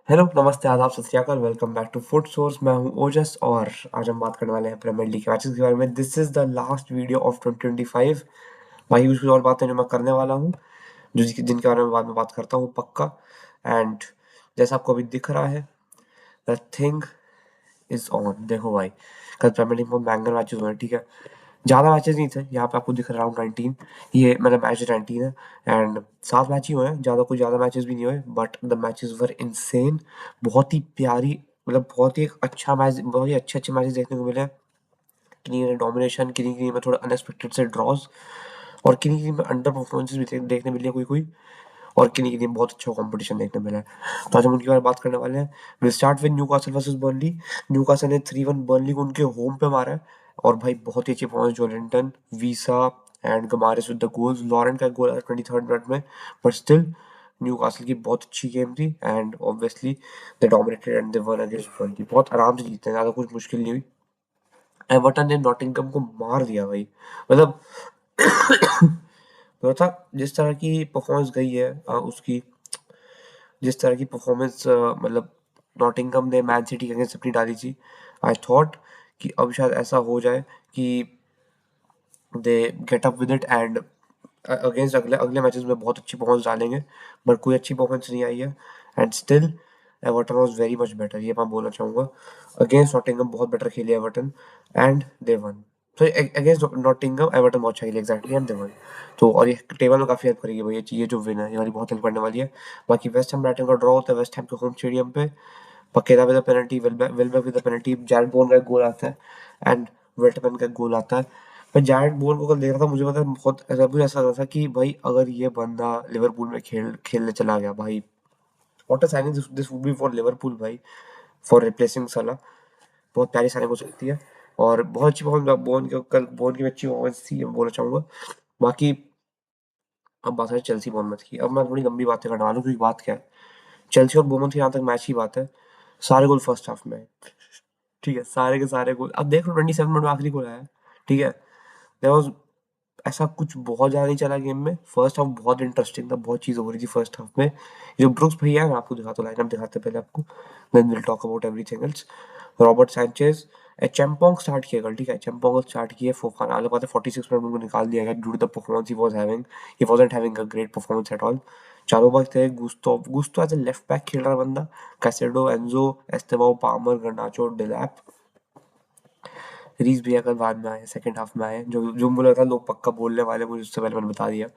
Hello, नमस्ते, आदाब, सत श्री अकाल, welcome back to foot source. मैं हूं ओजस और आज हम बात करने वाले हैं प्रीमियर लीग के मैचेस के बारे में। This is the last video of 2025। बाकी कुछ और बातें जो मैं करने वाला हूं, जिनके बारे में बाद में बात करता हूं पक्का। एंड जैसा आपको अभी दिख रहा है, द थिंग इज ऑन। देखो भाई, कल प्रीमियर लीग में बैंगर मैचेस हुए, ठीक है। ज़्यादा मैचेस नहीं थे, यहाँ पे आपको दिख रहा है राउंड 19। ये मतलब मैच 19 है। एंड 7 मैच ही हुए हैं, ज़्यादा मैचेस भी नहीं हुए, but the matches were insane. बहुत ही प्यारी, मतलब बहुत ही एक अच्छा मैच, बहुत ही अच्छे अच्छे मैचेस देखने को मिले हैं। किन्हीं में डोमिनेशन, किन्हीं में थोड़ा अनएक्सपेक्टेड से ड्रॉज, और किन्हीं में अंडर परफॉर्मेंसेज भी देखने मिली है कोई कोई, और किन्हीं बहुत अच्छा कंपटीशन देखने मिला है। तो आज हम उनके बारे में बात करने वाले हैं। Will start with Newcastle versus Burnley. Newcastle ने 3-1 बर्नली को उनके होम पे मारा है। और भाई बहुत ही अच्छी performance, Joelinton, Wissa and Guimaraes with the goals. Laurent का गोल आया 23rd मिनट में, बट स्टिल न्यूकासल की बहुत अच्छी गेम थी and obviously they dominated and they won against Burnley. बहुत आराम से जीते, ज़्यादा कुछ मुश्किल नहीं हुई। एवर्टन ने नॉटिंघम को मार दिया भाई, मतलब तो था। जिस तरह की परफॉर्मेंस गई है उसकी, जिस तरह की परफॉर्मेंस मतलब नॉटिंघम ने मैन सिटी के अगेंस्ट अपनी डाली थी, आई थॉट कि अब शायद ऐसा हो जाए कि they get up with it and against अगले अगले मैचेस में बहुत अच्छी परफॉर्मेंस डालेंगे। बट कोई अच्छी परफॉर्मेंस नहीं आई है। And still Everton was very much better, ये मैं बोलना चाहूँगा। अगेंस्ट नॉटिंघम बहुत बेटर खेली एवर्टन एंड दे वन। तो अगेंस्ट नॉटिंघम एवर्टन बहुत अच्छा खेली, एग्जैक्टली, एंड दे वन। तो और ये टेबल में काफ़ी हेल्प करेगी भाई, ये जो विन है ये वाली बहुत हेल्प करने वाली है। बाकी वेस्ट हैम ब्राइटन का ड्रॉ होता है वेस्ट हैम के होम स्टेडियम पे। Paqueta with penalty, Welbeck with penalty, Jarrod Bowen का एक गोल आता है एंड वेल्टमैन का एक गोल आता है। मैं जैरेड बोर्न को कल देख रहा था, मुझे पता है बहुत ऐसा लग रहा था कि भाई अगर ये बंदा लिवरपूल में खेलने चला गया भाई, what a signing this would be for Liverpool भाई, फॉर रिप्लेसिंग सला। बहुत प्यारी साइनिंग हो सकती है। और बहुत अच्छी परफॉर्मेंस बोर्न की अच्छी परफॉर्मेंस थी, मैं बोलना चाहूंगा। बाकी अब बात है चेल्सी बोर्नमouth की। अब मैं थोड़ी लंबी बातें करने वाला हूँ, क्योंकि बात क्या है, चेल्सी और बोर्नमouth की यहाँ तक मैच की बात है, सारे गोल फर्स्ट हाफ में, ठीक है, सारे के सारे गोल। अब देख लो 27 मिनट में आखिरी गोल आया है, ठीक है। देयर वाज ऐसा कुछ बहुत ज़्यादा नहीं चला गेम में। फर्स्ट हाफ बहुत इंटरेस्टिंग था, बहुत चीज़ हो रही थी फर्स्ट हाफ में। जो ब्रुक्स भैया है, मैं आपको दिखाता हूँ, लाइनअप दिखाते हैं पहले आपको, then will talk about everything else. Robert Sanchez, चैम्पोंग स्टार्ट किया कल, ठीक है, चैम्पोंग को स्टार्ट किए। फोफाना अलग बात है, 46 मिनट में उनको निकाल दिया गया due to the performance he was having. He wasn't having a great performance at all. चारों बाग थे, Gusto as a left back खेल रहा बंदा, Caicedo, Enzo, Estevao, Palmer, Garnacho, Delap. Reece भैया कल बाद में आए, सेकंड हाफ में आए, जो जो मुझे लगा था लोग पक्का बोलने वाले, मुझे उससे पहले मैंने बता दिया।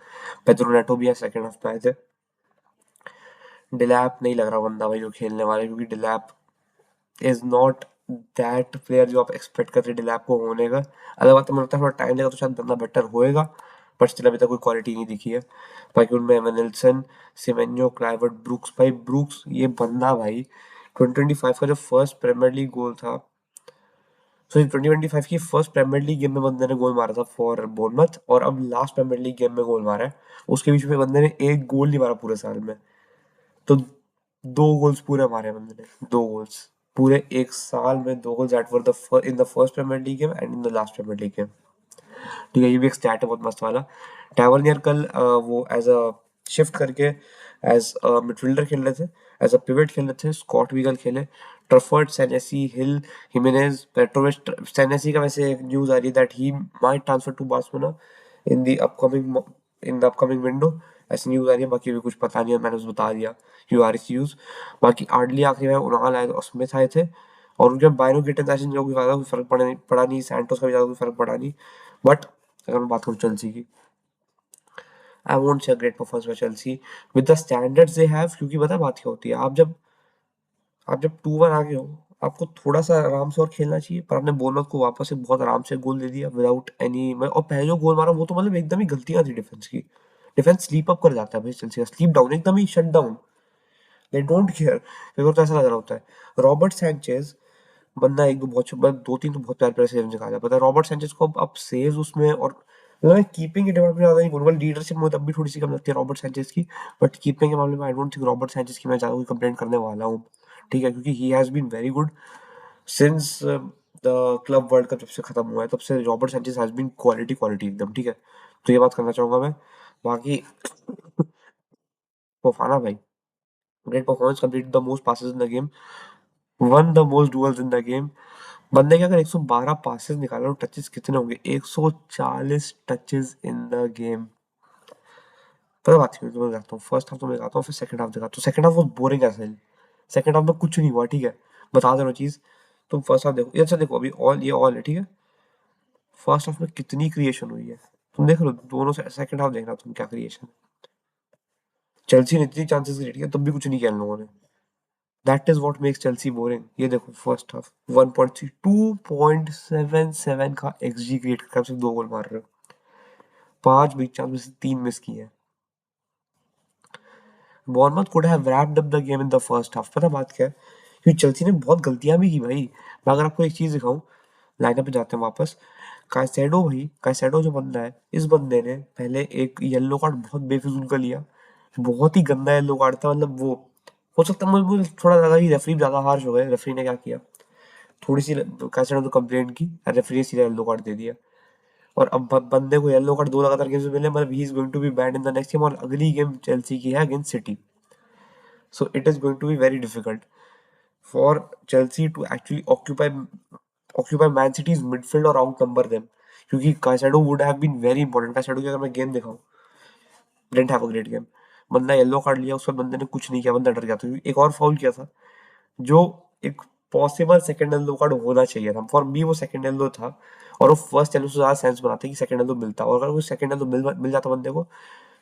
पेड्रो नेटो भी है, सेकंड हाफ में आए थे। डिलैप नहीं लग रहा बंदा भाई जो खेलने वाला है, क्योंकि डिलैप इज नॉट दैट प्लेयर जो आप एक्सपेक्ट करते हैं डिलैप को होने का। अलग बात है, मुझे लगता है थोड़ा टाइम लगेगा तो शायद बंदा बेटर होएगा, बट स्टिल अभी तक कोई क्वालिटी नहीं दिखी है। बाकी उनमें एवनल्सन, सिमेंयो, क्लाइवर्ट, ब्रूक्स, भाई ब्रूक्स ये बंदा भाई 2025 का जो फर्स्ट प्रीमियर लीग गोल था, सो 2025 की फर्स्ट प्रीमियर लीग गेम में बंदे ने गोल मारा था फॉर बोर्नमouth, और अब लास्ट प्रीमियर लीग गेम में गोल मारा है। उसके बीच में बंदे ने एक गोल नहीं मारा पूरे साल में। तो 2 गोल्स पूरे मारे हैं बंदे ने, 2 गोल्स पूरे एक साल में, 2 goals that were the in the first Premier League game and in the last Premier League game. ठीक है, ये भी एक स्टैट है बहुत मस्त वाला। टैवर्नियर कल वो एज अ शिफ्ट करके एज अ मिडफील्डर खेल रहे थे, एज अ पिवट खेल रहे थे। स्कॉट भी कल खेले। ट्रफर्ड, सेनेसी, हिल, हिमेनेज, पेट्रोविच। सेनेसी का वैसे एक न्यूज आ रही है that he might transfer to Barcelona in the upcoming window, ऐसी न्यूज आ रही है। बाकी अभी कुछ पता नहीं है, मैंने बस बता दिया यू आर इस न्यूज। बाकी आर्डली आखिरी में उनाल आए और स्मिथ आए थे, और उनके बाइनो गिटन ऐसे जो कि ज़्यादा कोई फर्क पड़ा नहीं, सैंटोस का भी ज़्यादा कोई फर्क पड़ा नहीं। बट अगर मैं बात करूँ चेल्सी की, I won't say great performance by Chelsea with the standards they have. क्योंकि पता है बात क्या होती है, आप जब 2-1 आगे हो, आपको थोड़ा सा आराम से और खेलना चाहिए, पर आपने बोर्नमouth को वापस से बहुत आराम से गोल दे दिया विदाउट एनी। और पहले जो गोल मारा वो तो मतलब एकदम ही गलतियां थी डिफेंस की। डिफेंस स्लीप अप कर जाता है भाई चेल्सी का, स्लीप डाउन, एकदम ही shut down. They don't care, मेरे को तो ऐसा लग रहा होता है। रॉबर्ट सैंचेज बंदा एक दो बहुत, दो तीन तो बहुत प्यारे प्यारे सेव निकाला, पता है रॉबर्ट सैंचेज को। अब सेव्स उसमें, और मतलब मैं कीपिंग के डिपार्टमेंट में ज्यादा नहीं बोलूंगा, लीडरशिप में तब भी थोड़ी सी कम लगती है रॉबर्ट सैंचेज की। बट कीपिंग के मामले में I don't think Robert Sanchez की मैं ज्यादा कोई कंप्लेंट करने वाला हूँ, ठीक है, क्योंकि he has been very good since the Club World Cup जब से खत्म हुआ है, तब से Robert Sanchez has been quality quality एकदम, ठीक है। तो ये बात करना चाहूंगा मैं। बाकी फोफाना भाई, Great performance, completed the most passes in the game, won the most duels in the game. बंदे के अगर 112 पासेस निकाले तो टचेस कितने होंगे? 140 टचेस इन द गेम। पता बात क्यों तुम्हें दिखाता हूँ, फर्स्ट हाफ तुम्हें दिखाता हूँ, फिर सेकंड हाफ दिखाता हूँ। सेकंड हाफ बहुत बोरिंग है। सेकंड हाफ में कुछ नहीं हुआ, ठीक है, बता दे रहा हूँ चीज। तुम फर्स्ट हाफ देखो, ये अच्छा देखो, अभी ऑल, ये ऑल है, ठीक है। फर्स्ट हाफ में कितनी क्रिएशन हुई है तुम देख लो, दोनों से। सेकंड हाफ देखना तुम, क्या क्रिएशन। चेल्सी ने इतनी चांसेस क्रिएट किया तब भी कुछ नहीं किया इन लोगों ने। That is what makes Chelsea boring. ये देखो फर्स्ट हाफ 1.3 2.77 का एक्सजी क्रिएट करके सिर्फ 2 गोल मार रहे हो। 5 बिग चांस में से 3 मिस किए हैं। बॉर्नमouth could have wrapped up the game in the first half। पता बात क्या है, क्योंकि चेल्सी ने बहुत गलतियां भी की भाई। मैं अगर आपको एक चीज दिखाऊं, लाइनअप पे जाते हैं वापस। काइसेडो भाई, काइसेडो जो बंदा है, इस बंदे ने पहले एक येलो कार्ड बहुत बेफिजूल का लिया। बहुत ही गंदा येलो कार्ड था, मतलब वो, हो सकता है मुझे थोड़ा ज्यादा ही रेफरी ज्यादा हार्श हो गए। रेफरी ने क्या किया, थोड़ी सी काइसेडो ने कंप्लेंट की, रेफरी ने सीधा येलो कार्ड दे दिया। और अब बंदे को येलो कार्ड 2 लगातार गेम्स में मिले, मतलब he is going to be banned in the next game. और अगली गेम चेल्सी की है against City. So it is going to be very difficult for Chelsea to actually occupy Man City's midfield or outnumber them, क्योंकि Caicedo would have been very important। Caicedo की अगर मैं game दिखाऊं, didn't have a great game। बंदा yellow card लिया, उसके बाद बंदे ने कुछ नहीं किया, बंदा डर गया था, क्योंकि एक और फाउल किया था जो एक पॉसिबल सेकंड येलो कार्ड होना चाहिए था। फॉर मी वो सेकंड येलो था, और वो फर्स्ट येलो से ज्यादा सेंस बनाते कि सेकंड येलो मिलता, और अगर वो सेकंड येलो मिल जाता बंदे को,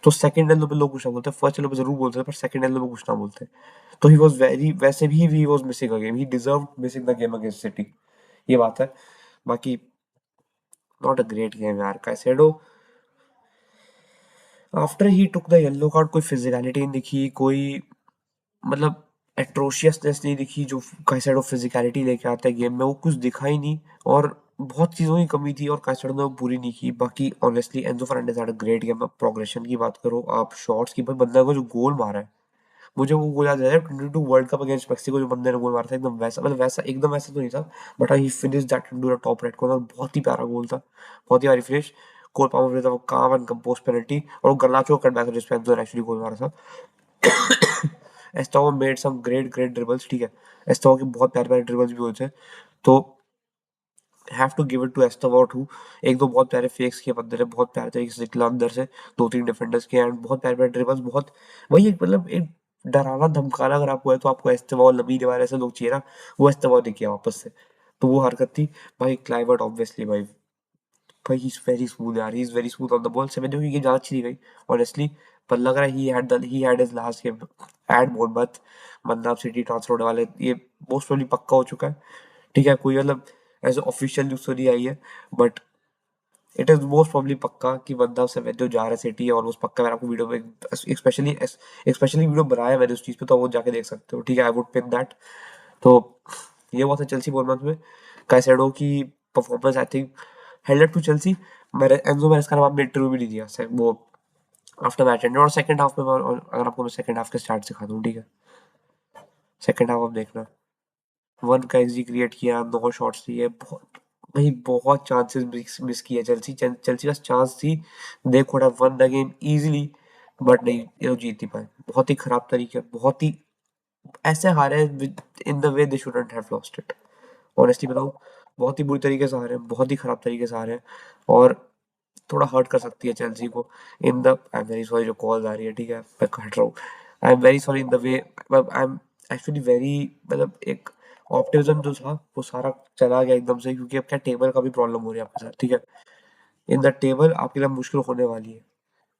तो सेकंड येलो पे लोग कुछ ना बोलते, फर्स्ट येलो पे जरूर बोलते, पर सेकंड येलो पे कुछ ना बोलते। तो ही वॉज वेरी, वैसे भी he was missing a game, he deserve missing the game against city. ये बात है। बाकी नॉट अ ग्रेट गेम यार। Caicedo after he took the yellow card कोई फिजिकलिटी नहीं दिखी, कोई मतलब एट्रोशियसनेस नहीं दिखी जो कैसेडो फिजिकलिटी लेके आता है गेम में, वो कुछ दिखा ही नहीं। और बहुत चीज़ों की कमी थी और कैसेडो ने वो पूरी नहीं की। बाकी honestly Enzo Fernandez had a great game. Progression की बात करो आप, शॉट्स की, भाई बंदा को जो गोल मारा है, मुझे वो गोल याद आ रहा है 22 वर्ल्ड कप अगेंस्ट मेक्सिको, जो बंदे ने गोल मारा था, एकदम वैसा, मतलब वैसा एकदम वैसा तो नहीं था, but he finish that into the top right corner. बहुत ही प्यारा गोल था, बहुत ही प्यारी finish. Cole Palmer with a calm and compose penalty, और वो गर्नाचो का कटबैक जिस पे एंजो ने एक्चुअली गोल मारा था। Estevao made some great great dribbles, ठीक है, एस्टोवा के बहुत प्यारे प्यारे ड्रिबल्स भी हुए थे। तो have to give it to Estevao too. एक दो बहुत प्यारे फेक्स किए बंदे ने, बहुत प्यारे तरीके से निकला अंदर से, 2-3 डिफेंडर्स के, एंड बहुत प्यारे प्यारे ड्रिबल्स। बहुत वही एक, मतलब एक डराना धमकाना अगर आपको है, तो आपको एस्टोवा और लमीन यामाल ऐसे लोग चाहिए ना, वो एस्टोवा ने किया वापस से। तो वो हरकत थी भाई। क्लाइवर्ट ऑब्वियसली भाई, ही इज वेरी स्मूथ यार, he is very smooth on the ball. 7 की गेम ज्यादा अच्छी नहीं गई ऑनेस्टली, पर लग रहा है he had his last game at बोurnemouth। बंदा अब सिटी ट्रांसफर होने वाले, ये मोस्ट प्रोबेबली पक्का हो चुका है, ठीक है। कोई मतलब ऐसे ऑफिशियल न्यूज़ तो नहीं आई है, but it is most probably पक्का कि बंदा सेवेन्यो जा रहा है सिटी। और उस पक्का मैंने आपको वीडियो में स्पेशली वीडियो बनाया मैंने उस चीज़ पे, तो वो जाके देख सकते हो, ठीक है। I would pin that. तो ये हुआ था चेल्सी बोurnemouth में। कैसेडो की performance I think held to Chelsea. मैंने एंजो मैरेस्का ने बाद में इंटरव्यू भी नहीं दिया वो आफ्टर मैच एंड। और सेकंड हाफ में अगर आपको मैं सेकंड हाफ के स्टार्ट सिखा दूं, ठीक है, सेकंड हाफ आप देखना। 1 का एक्सजी क्रिएट किया, 9 शॉट्स लिए, बहुत भाई, बहुत चांसेस मिस किए चेल्सी। चेल्सी का चांस थी, they could have one the game easily, but नहीं, ये लोग जीत नहीं पाए। बहुत ही खराब तरीके, बहुत ही ऐसे हारे in the way they shouldn't have lost it. Honestly बताऊं, बहुत ही बुरी तरीके से हारे हैं, बहुत ही खराब तरीके से हारे हैं। और थोड़ा हर्ट कर सकती है चेल्सी को in the, I am very sorry जो कॉल आ रही है, ठीक है, मैं काट रहा हूँ। I am very sorry in the way, I am actually very, मतलब एक ऑप्टिमिज्म जो था वो सारा चला गया एकदम से, क्योंकि अब क्या टेबल का भी प्रॉब्लम हो रही है आपके साथ, ठीक है। इन द टेबल आपके लिए मुश्किल होने वाली है,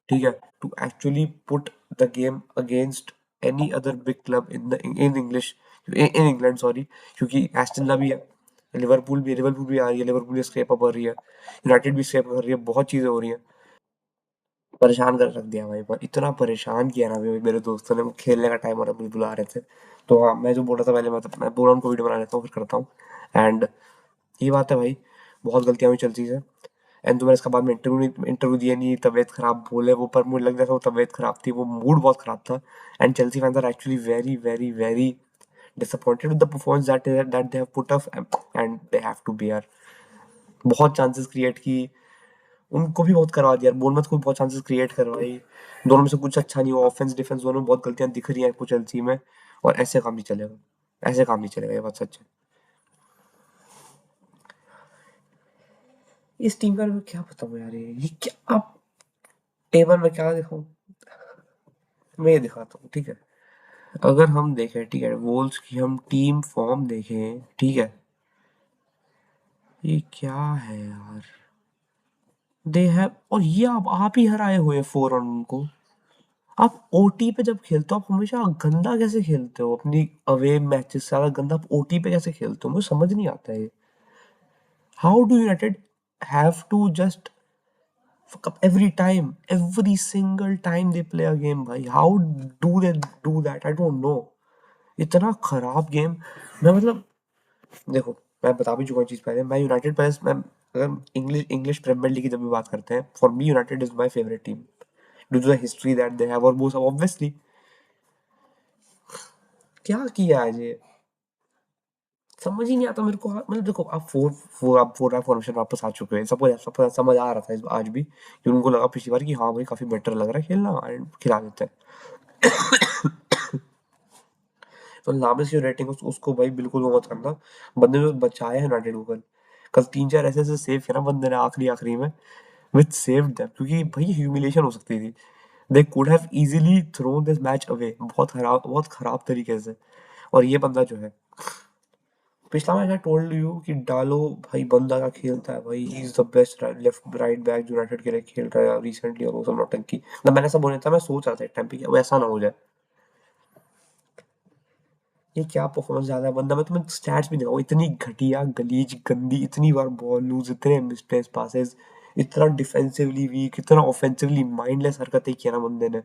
ठीक है, to actually put the game against any other big club in English, in England sorry, क्योंकि एस्टन विला भी है, लिवरपूल भी आ रही है, लिवरपूल भी स्क्रैप अप कर रही है, यूनाइटेड भी स्क्रैप कर रही है, बहुत चीजें हो रही हैं। परेशान कर रख दिया भाई, पर इतना परेशान किया ना अभी मेरे दोस्तों ने। वो खेलने का टाइम हो रहा है, मुझे बुला रहे थे। तो हाँ, मैं जो बोल रहा था पहले, मैं बोल रहा हूँ उनको वीडियो बना लेता हूँ, फिर करता हूँ। एंड ये बात है भाई, बहुत गलतियां हुई चलती है। एंड तो मैंने इसके बाद में इंटरव्यू दिया नहीं, तबीयत खराब बोले वो, पर मुझे लग रहा था वो तबीयत खराब थी, वो मूड बहुत खराब था। And Chelsea fans are actually very very very disappointed with the performance that they have put up, and they have to bear। बहुत चांसेस क्रिएट की, उनको भी बहुत करवा दिया, बोurnemouth को भी बहुत चांसेस क्रिएट करवाई। दोनों में से कुछ अच्छा नहीं हुआ, ऑफेंस डिफेंस दोनों में बहुत गलतियां दिख रही हैं कुछ चेल्सी में। और ऐसे काम नहीं चलेगा, ऐसे काम नहीं चलेगा, ये बात सच है। इस टीम का मैं क्या बताऊं यार, ये क्या आप टेबल में क्या दिखाऊं, मैं ये दिखाता हूँ, ठीक है। अगर हम देखें, ठीक है, वोल्स की हम टीम फॉर्म देखें, ठीक है, ये क्या है यार, दे हैव, और ये आप ही हराए हुए 4 रन उनको। आप ओटी पे जब खेलते हो आप हमेशा गंदा कैसे खेलते हो, अपनी अवे मैचेस से ज्यादा गंदा आप ओटी पे कैसे खेलते हो, मुझे समझ नहीं आता है। How do United have to just fuck up every single time they play a game, भाई how do they do that, I don't know। इतना खराब गेम। मैं मतलब देखो, मैं बता भी चुका हूँ चीज पहले, मैं यूनाइटेड प्लेयर्स, मैं अगर इंग्लिश इंग्लिश प्रीमियर लीग की जब भी बात करते हैं, for me United is my favourite team due to the history that they have, और वो सब ऑब्वियसली। क्या किया है ये, समझ ही नहीं आता मेरे को। मतलब देखो, आप फोर आप फॉर्मेशन वापस आ चुके हैं, सबको समझ आ रहा था आज भी, कि उनको लगा पिछली बार कि हाँ भाई काफी बेटर लग रहा है खेलना, एंड खिला देते हैं। तो लामिस की रेटिंग उसको भाई बिल्कुल वो मत करना। बंदे ने बचाया है यूनाइटेड को कल। कल 3-4 ऐसे सेव किया ना बंदे ने आखिरी आखिरी में, विच सेव्ड देम, क्योंकि भाई ह्यूमिलेशन हो सकती थी। They could have easily thrown this match away, बहुत खराब तरीके से। और ये बंदा जो है, पिछला मैच आई टोल्ड यू कि डालो भाई, बंदा का खेलता है भाई, he is the best left right back United के लिए खेल रहा है रिसेंटली, और वो सब नौटंकी मतलब मैंने सब बोला था, मैं सोच रहा था एक टाइम पे कि वो ऐसा ना हो जाए। ये क्या परफॉर्मेंस ज्यादा है बंदा, मैं तुम्हें स्टैट्स भी दिखाऊं, इतनी घटिया गलीज गंदी, इतनी बार बॉल लूज, इतने मिसप्लेस पासेस, इतना डिफेंसिवली वीक, इतना ऑफेंसिवली माइंडलेस हरकतें किया ना बंदे ने।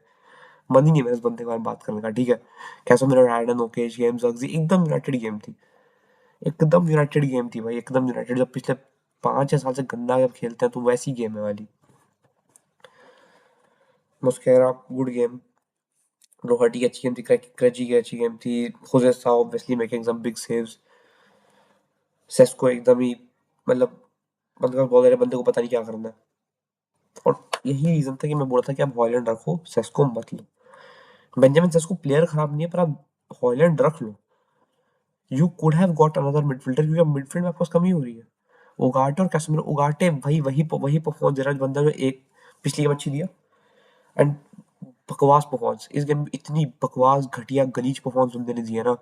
मन ही नहीं है मेरा इस बंदे के बारे में बात करने का, ठीक है। कैसे मेरा रायडन ओकेश गेम जग्जी एकदम यूनाइटेड गेम थी, एकदम यूनाइटेड गेम थी भाई, एकदम यूनाइटेड, जब पिछले 5-6 साल से गंदा जब खेलते हैं तो वैसी गेम है वाली। मुस्केरा गुड गेम, रोहटी की अच्छी गेम थी, क्रची की अच्छी गेम थी, Jose Sa obviously making some big saves, Sesko एकदम ही मतलब, मतलब बहुत सारे बंदे को पता नहीं क्या करना है। और यही रीजन था कि मैं बोला था कि आप हॉलैंड रखो, सेस्को मत लो। बेंजामिन सेस्को प्लेयर खराब नहीं है, पर आप हॉलैंड रख लो। You could have got another midfielder, क्योंकि अब मिडफील्ड में आपके पास कमी हो रही है। उगाटे और कैसेमिरो, उगाटे भाई वही परफॉर्मेंस दे रहा है बंदा जो एक पिछली गेम अच्छी दिया, एंड बकवास परफॉर्मेंस इस गेम में, इतनी बकवास घटिया गलीज परफॉर्मेंस बंदे ने दी है ना।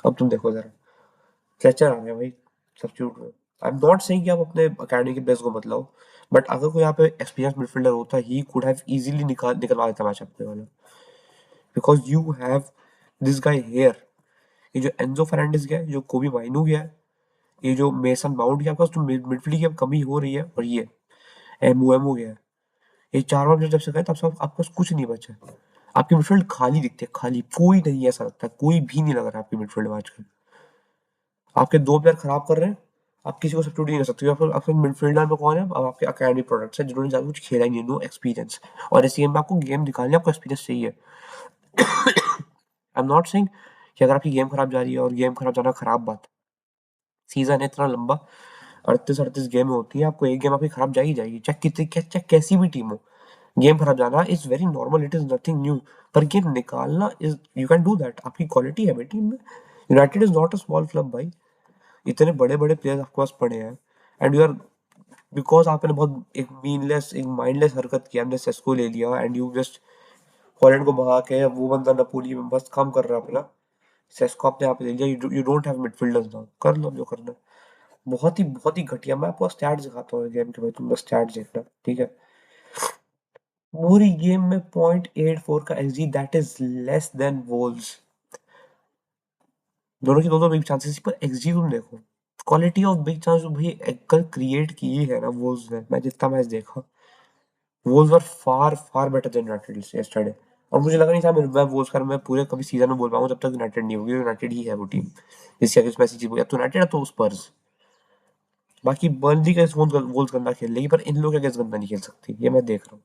अब तुम देखो जरा, फ्लेचर आ गया भाई सब्स्टिट्यूट में। आई एम नॉट सेइंग कि आप अपने अकेडमी के बेस्ट को मत लाओ, बट अगर कोई यहाँ पे एक्सपीरियंस मिडफील्डर होता, ही कुड हैव इजीली निकलवा देता मैच अपने वाला, because you have this guy here. ये जो एंजो फर्नांडिस गया, जो कोबी माइनू गया, ये जो मेसन माउंट गया, आपका जो मिडफील्ड की अब कमी हो रही है, और ये एमओएमओ गया, ये 4 बार जब से गए तब से आपके पास कुछ नहीं बचा। आपकी मिडफील्ड खाली दिखती है, खाली, कोई नहीं ऐसा लगता है, कोई भी नहीं लग रहा है आपकी मिडफील्ड में आजकल। आपके 2 प्लेयर खराब कर रहे हैं, आप किसी को सब्स्टिट्यूट नहीं कर सकते, आपके आपके मिडफील्डर में कौन है, अब आपके अकेडमी प्रोडक्ट्स है जिन्होंने ज्यादा कुछ खेला ही नहीं, नो एक्सपीरियंस। और इस गेम में आपको गेम दिखाने आपको एक्सपीरियंस चाहिए। आई एम नॉट सेइंग कि अगर आपकी गेम खराब जा रही है, और गेम खराब जाना खराब बात, सीजन है इतना लंबा, 38-38 गेम होती है, आपको एक गेम आपकी खराब जाएगी जाएगी, चाहे कैसी भी टीम हो। गेम खराब जाना is very normal, it is nothing new. पर गेम निकालना is, you can do that, आपकी क्वालिटी है भाई टीम में। United is not a small club भाई, इतने बड़े बड़े प्लेयर्स आपके पास पड़े हैं, एंड यू आर, बिकॉज आपने बहुत एक माइंडलेस हरकत की, हमने सेस्को ले लिया, एंड यू जस्ट हॉलैंड को भगा के वो बंदा नपोली में बस काम कर रहा है अपना, सेस्को आपने यहाँ पे ले लिया, you don't have midfielders now, कर लो जो करना है। बहुत ही घटिया। मैं आपको स्टैट्स दिखाता हूँ गेम के भाई, तुम बस स्टैट्स देखना, ठीक है। पूरी गेम में 0.84 का xG, that is less than Wolves. दोनों की दो दो बिग चांसेस, पर एक्सजी तुम देखो, क्वालिटी ऑफ बिग चांस जो भाई कल क्रिएट की है ना वोल्स ने, मैं जितना मैच देखा, Wolves were far far better than United yesterday. और मुझे लगा नहीं था मैं वोल्स का मैं पूरे कभी सीजन में बोल पाऊंगा जब तक यूनाइटेड नहीं होगी, यूनाइटेड ही है वो टीम जिसके अगेंस्ट मैच जीत, या तो यूनाइटेड है तो स्पर्स। बाकी बर्नली के वोल्स गंदा खेल लेगी, पर इन लोगों के अगेंस्ट गंदा नहीं खेल सकती, ये मैं देख रहा हूँ,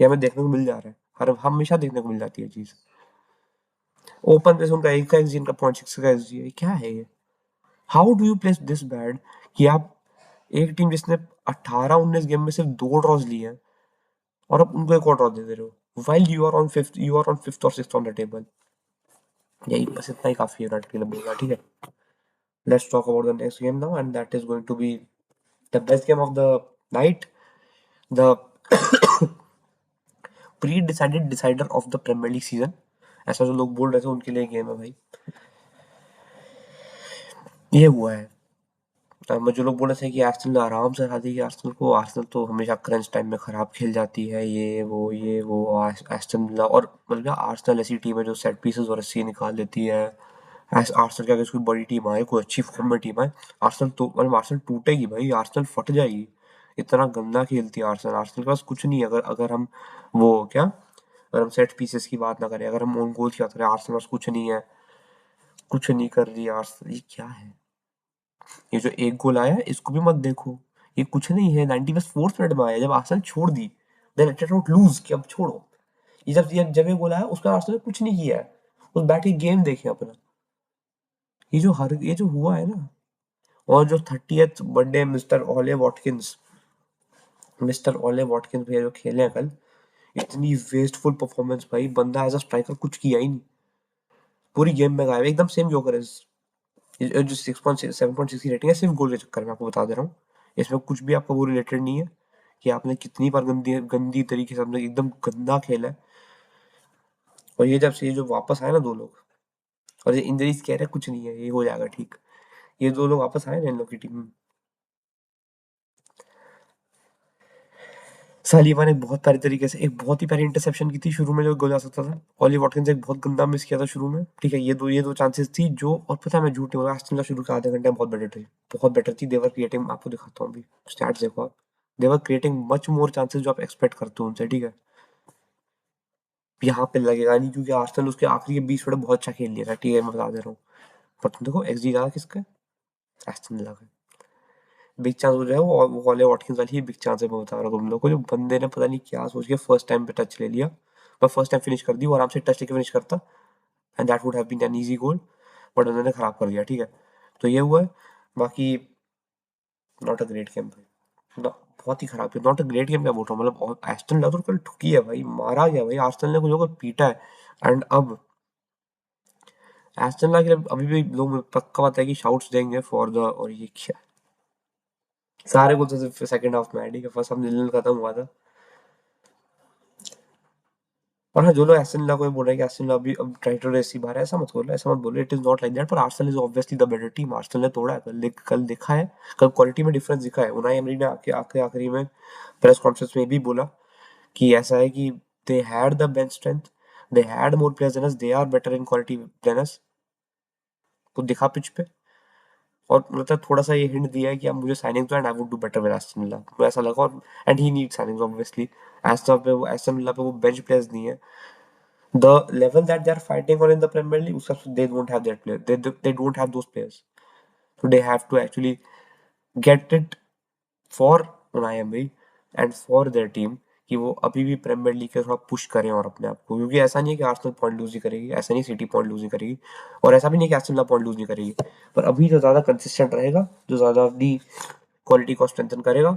ये हमें देखने को मिल जा रहा है, हर हमेशा देखने को मिल जाती है चीज। ओपन पे से उनका एक का एक्सजी, इनका 0.6 का एक्सजी है, क्या है ये, how do you place this bad, कि आप एक टीम जिसने 18-19 गेम में सिर्फ 2 ड्रॉज लिए हैं और अब उनको एक और ड्रॉ दे दे रहे हो while you are on 5th or 6th on the table। यही बस इतना ही काफी है यूनाइटेड के लिए बोलना, ठीक है। Let's talk about the next game now, and that is going to be the best game of the night, the pre-decided decider of the Premier League season। ऐसा जो लोग बोल रहे थे उनके लिए गेम है भाई। ये हुआ है। जो लोग बोल रहे थे कि आर्सेनल आराम से हरा देगी आर्सेनल को, आर्सेनल तो हमेशा क्रंच टाइम में खराब खेल जाती है, ये वो एस्टन विला, और मतलब आर्सेनल ऐसी टीम है जो सेट पीसेस और रस्सी निकाल देती है। आर्सेनल क्या कोई बड़ी टीम आए, कोई अच्छी फॉर्म में टीम आए, आर्सेनल तो मतलब आर्सेनल टूटेगी भाई, आर्सेनल फट जाएगी। इतना गंदा खेलती है आर्सेनल। आर्सेनल के पास कुछ नहीं है। अगर अगर हम वो क्या अगर हम सेट पीसेस की बात ना करें, अगर हम ओन गोल की बात करें, आर्सेनल के पास कुछ नहीं है। कुछ नहीं कर रही आर्सेनल। ये क्या है? ये जो एक गोल आया है इसको भी मत देखो, ये कुछ नहीं है। 94th मिनट में आया जब आर्सेनल छोड़ दी, then let it not lose कि अब छोड़ो। ये जब ये गोल आया उसका आर्सेनल ने कुछ नहीं किया है, उस बैठ के गेम देखे अपना। ये जो हुआ है ना, और जो 30th बर्थडे मिस्टर ओले वॉटकिंस भैया जो खेले हैं कल, इतनी वेस्टफुल परफॉर्मेंस भाई। बंदा एज अ स्ट्राइकर कुछ किया ही नहीं, पूरी गेम में गायब, एकदम सेम जोकरेस। ये जो 7.6 की रेटिंग है सिर्फ गोल के चक्कर में, आपको बता दे रहा हूँ। इसमें कुछ भी आपका वो रिलेटेड नहीं है कि आपने कितनी बार गंदी गंदी तरीके से आपने एकदम गंदा खेला है। और ये जब से ये जो वापस आए ना दो लोग, और ये इंजरीज कह रहे हैं कुछ नहीं है, ये हो जाएगा ठीक। ये दो लोग वापस आए ना इन लोग की टीम में। सालीबा ने बहुत प्यारी तरीके से एक बहुत ही प्यारी इंटरसेप्शन की थी शुरू में, जो गोल आ सकता था। ऑली वॉटकिंस एक बहुत गंदा मिस किया था शुरू में, ठीक है। ये दो चांसेस थी जो, और पता है मैं झूठ नहीं बोल रहा, एस्टन विला शुरू के आधे घंटे में बहुत बेटर थे, बहुत बेटर थी। देवर क्रिएटिंग, आपको दिखाता हूँ अभी स्टैट्स देखो आप। देवर क्रिएटिंग मच मोर चांसेस जो आप एक्सपेक्ट करते हो उनसे, ठीक है। यहाँ पे लगेगा नहीं क्योंकि आर्सेनल उसके आखिरी के 20 मिनट बहुत अच्छा खेल लिया था, ठीक है, मैं बता दे रहा हूँ। पर तुम देखो एक्सजी ज्यादा किसका है? एस्टन विला का। बिग चांस हो जाए वो वाले वॉटकिंस वाली ही बिग चांस है, मैं बता रहा हूँ तुम लोग को। जो बंदे ने पता नहीं क्या सोच के फर्स्ट टाइम पे टच ले लिया, पर फर्स्ट टाइम फिनिश कर दी, वो आराम से टच लेके फिनिश करता, and that would have been an easy goal, but उन्होंने खराब कर दिया, ठीक है। तो ये हुआ है। बाकी नॉट अ ग्रेट गेम भाई, बहुत ही खराब है। नॉट अ ग्रेट गेम क्या बोल रहा हूँ, मतलब एस्टन विला तो कल ठुकी है भाई, मारा गया भाई, आर्सेनल ने कुछ होकर पीटा है। एंड अब एस्टन विला के लिए अभी भी लोग पक्का बात है कि शाउट्स देंगे फॉर द, और ये क्या, सारे गोल तो सिर्फ सेकंड हाफ में है, ठीक है। फर्स्ट हाफ 0-0 खत्म हुआ था। और हाँ, जो लोग एस्टन विला को बोल रहे हैं कि एस्टन विला अभी अब टाइटल रेस ही बाहर है, ऐसा मत बोलो, ऐसा मत बोलो। It is not like that, पर Arsenal is obviously the better team. Arsenal ने तोड़ा है कल देखा है, कल क्वालिटी में डिफरेंस दिखा है। उनाई एमरी ने आके आके आखिरी में प्रेस कॉन्फ्रेंस में भी बोला कि ऐसा है कि they had the bench strength, they had more players than us, they are better in quality than us. वो दिखा पिच पे, और मतलब थोड़ा सा ये हिंट दिया है कि अब मुझे साइनिंग तो, and I would do better with Aston villa, तो ऐसा लगा। और and he need signings obviously. Aston villa पे वो बेंच प्लेयर्स नहीं है। The level that they are fighting on in the Premier League, they don't have that player. They don't have those players. So they have to actually get it for Unai Emery and for their team कि वो अभी भी premiere league के थोड़ा push करें और अपने आप को, क्योंकि ऐसा नहीं है कि आर्सेनल पॉइंट लूज नहीं करेगी, ऐसा नहीं सिटी पॉइंट लूज नहीं करेगी, और ऐसा भी नहीं कि एस्टन विला पॉइंट लूज नहीं करेगी। पर अभी जो ज़्यादा कंसिस्टेंट रहेगा, जो ज़्यादा अपनी क्वालिटी को स्ट्रेंथन करेगा,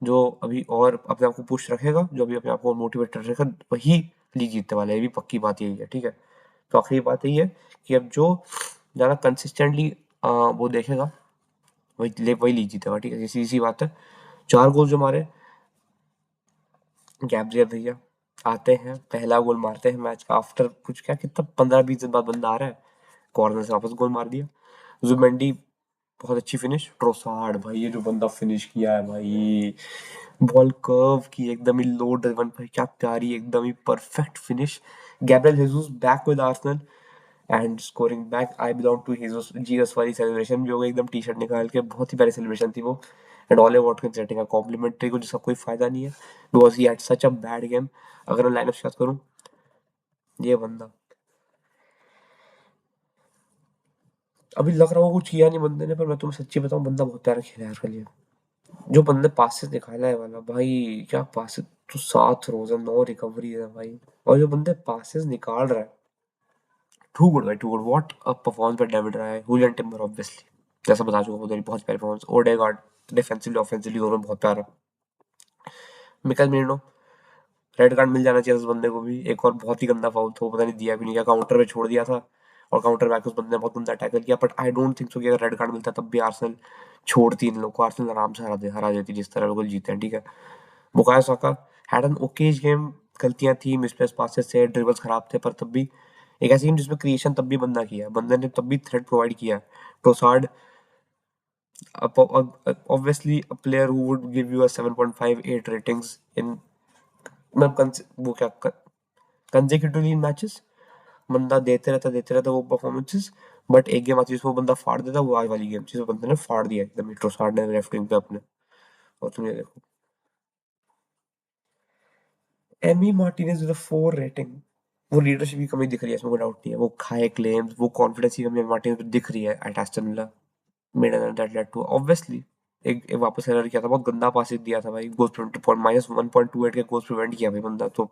जो अभी और अपने आप को पुश रखेगा, जो अभी अपने आप को मोटिवेट रखेगा, वही लीग जीतने वाला है। ये भी पक्की बात यही है, ठीक है। तो आखिरी बात यही है कि अब जो ज़्यादा कंसिस्टेंटली वो देखेगा, वही लीग जीतेगा, ठीक है। सीधी सी बात है। 4 गोल जो मारे गैब्रियल भैया, आते हैं पहला गोल मारते हैं मैच का, आफ्टर कुछ क्या कितना 15-20 दिन बाद बंदा आ रहा है, कॉर्नर से वापस गोल मार दिया। जुमेंडी बहुत अच्छी फिनिश। ट्रोसार्ड भाई, ये जो बंदा फिनिश किया है भाई, बॉल कर्व की एकदम ही लो ड्रिवन भाई, क्या प्यारी एकदम ही perfect finish. Gabriel Jesus back with Arsenal and scoring back. I belong to Jesus Jesus वाली सेलिब्रेशन भी हो गई एकदम, टी शर्ट निकाल के, बहुत ही प्यारी सेलिब्रेशन थी वो। And Ollie Watkins getting a complimentary को, जिसका कोई फायदा नहीं है because he had such a bad game. अगर मैं लाइनअप की बात करूं, ये बंदा अभी लग रहा हो कुछ किया नहीं बंदे ने, पर मैं तुम्हें सच्ची बताऊं, बंदा बहुत प्यारा खेला है यार कल ये। जो बंदे पासेस निकाला है वाला भाई, क्या पासेस, तो 7 थ्रोज है, 9 रिकवरी है भाई, और जो बंदे पासेस निकाल रहा है, टू गुड भाई, too good. What a performance by David रहा है। हुलियन टिम्बर ऑब्वियसली, जैसा बता चुका हूँ, बहुत प्यारी परफॉर्मेंस। ओडेगार्ड डिफेंसिवली ऑफेंसिवली दोनों बहुत प्यारा। मिकल मेरिनो, रेड कार्ड मिल जाना चाहिए उस बंदे को भी। एक और बहुत ही गंदा फाउल था, वो पता नहीं दिया भी नहीं, क्या काउंटर पे छोड़ दिया था और काउंटर बैक उस बंदे ने बहुत गंदा टैकल किया। But I don't think so कि अगर रेड कार्ड मिलता तब भी आर्सेनल छोड़ती इन लोग को, आर्सेनल आराम से हरा देती जिस तरह लोग जीते हैं, ठीक है। Bukayo Saka had an okays game, गलतियां थी, मिसप्लेस पासेस थे, ड्रिबल्स खराब थे, पर तब भी एक ऐसी गेम जिसमें क्रिएशन तब भी बंदा किया, बंदे ने तब भी थ्रेड प्रोवाइड किया। Trossard, obviously a player who would give you a 7.58 ratings in मतलब वो क्या कंसेक्यूटिवली इन मैचेस, बंदा देते रहता वो परफॉर्मेंसेस। बट एक गेम आती है जिसमें वो बंदा फाड़ देता, वो आज वाली गेम जिसमें बंदे ने फाड़ दिया एकदम, ट्रोसार्ड ने लेफ्ट विंग पे अपने। और तुम ये देखो, एमी मार्टिनेज विद 4 रेटिंग, वो लीडरशिप की कमी दिख रही है इसमें, कोई डाउट नहीं है। वो हाई क्लेम्स, वो कॉन्फिडेंस की कमी मार्टिनेज में दिख रही है at Aston Villa. Made an that led to obviously एक वापस एरर किया था, बहुत गंदा पास दिया था भाई, गोल प्रिवेंट -1.28 के गोल प्रिवेंट किया भाई बंदा तो।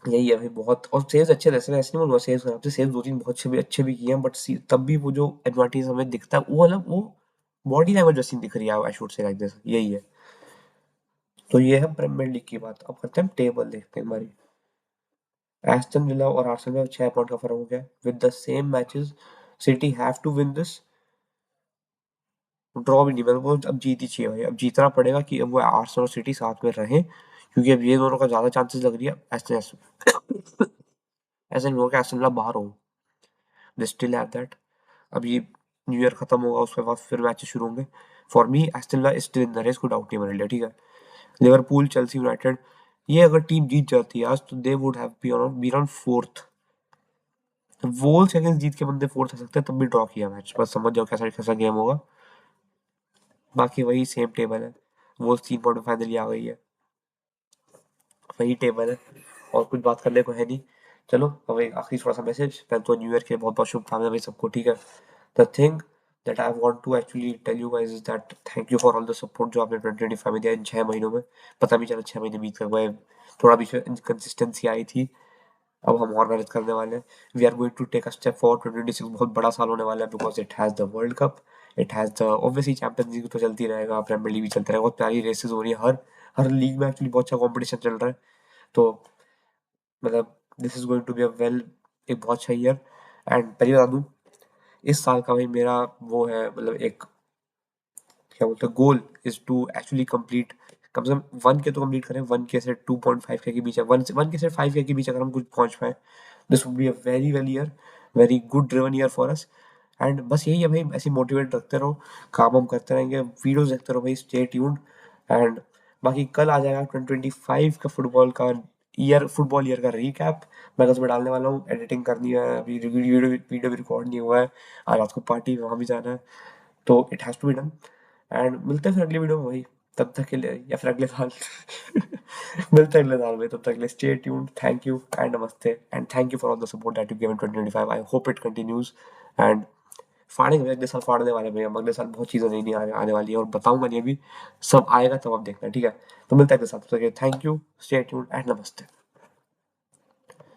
यही है भाई बहुत। और सेव्स अच्छे थे, ऐसे नहीं बोलूंगा सेव्स खराब थे, सेव्स 2-3 बहुत अच्छे भी किए हैं, बट तब भी वो जो एडवांटेज हमें दिखता है वो अलग, वो बॉडी लैंग्वेज जैसी दिख रही है, I should say like this, यही है। तो ये है प्रीमियर लीग की बात। अब करते हैं टेबल, देखते हैं हमारी। एस्टन विला और आर्सेनल में 6 पॉइंट का फर्क हो गया with the same matches. City have to win this, draw भी नहीं, मतलब वो अब जीत ही चाहिए भाई, अब जीतना पड़ेगा कि अब वो आर्सेनल और सिटी साथ में रहें, क्योंकि अब ये दोनों का ज्यादा चांसेस लग रही है। ऐसे ऐसे नहीं होगा कि एस्टन विला बाहर हो, दे स्टिल हैव दैट। अब ये न्यू ईयर खत्म होगा उसके बाद फिर मैचेस शुरू होंगे। For me Aston Villa is still in the race, कोई डाउट नहीं मेरे लिए, ठीक है। लिवरपूल, चेल्सी, यूनाइटेड, ये अगर टीम जीत जाती है आज तो they would have been on fourth. Wolves against जीत के बंदे फोर्थ आ सकते हैं, तब भी ड्रॉ किया मैच, बस समझ जाओ कैसा कैसा गेम होगा। बाकी वही सेम टेबल है, वोल्स 3 पॉइंट फाइनली आ गई है, वही टेबल है, और कुछ बात करने को है नहीं। चलो अब एक आखिरी थोड़ा सा मैसेज, पहले तो न्यू ईयर के बहुत बहुत शुभकामनाएं भाई सबको, ठीक है। The thing that I want to actually tell you guys is that thank you for all the support जो आपने 2025 में दिया इन 6 महीनों में। पता भी चला 6 महीने बीत गए, थोड़ा बीच में इनकंसिस्टेंसी आई थी, अब हम और मेहनत करने वाले हैं। We are going to take a step forward, 2026 बहुत बड़ा साल होने वाला है, because it has the World Cup, it has the obviously Champions League तो चलती रहेगा, प्रीमियर लीग भी चलता रहेगा, बहुत प्यारी रेसेस हो रही है, हर हर लीग में एक्चुअली बहुत अच्छा कॉम्पिटिशन चल रहा है। तो मतलब this is going to be a well, एक बहुत अच्छा ईयर। एंड पहले बता दूं, इस साल का भाई मेरा वो है, मतलब एक क्या बोलते हैं, goal is to actually complete, कम से कम 1K तो कंप्लीट करें, 1K से 2.5K के बीच है, 1K से 5K के बीच अगर हम कुछ पहुंच पाए, this would be a very well year, very good driven year for us. And बस यही है भाई, ऐसे मोटिवेट रखते रहो, काम हम करते रहेंगे, वीडियोस देखते रहो भाई, स्टे ट्यून्ड। एंड बाकी कल आ जाएगा 2025 का फुटबॉल ईयर का रीकैप, मैं उसमें डालने वाला हूँ, एडिटिंग करनी है अभी, वीडियो भी रिकॉर्ड नहीं हुआ है, आज रात को पार्टी वहाँ भी जाना है, तो it has to be done. And मिलते हैं फिर अगली वीडियो में भाई, तब तक के लिए, या फिर अगले साल मिलते हैं अगले साल में, तब तक के लिए stay tuned, thank you and नमस्ते, and thank you for all the support that you given 2025, I hope it continues. And फाड़ेंगे अगले साल, फाड़ने वाले भैया हम, अगले साल बहुत चीज़ें नई नई आने वाली है, और बताऊंगा नहीं अभी, सब आएगा तब आप देखना, ठीक है। तो मिलता है अगले साल, तब तक thank you, stay tuned and नमस्ते।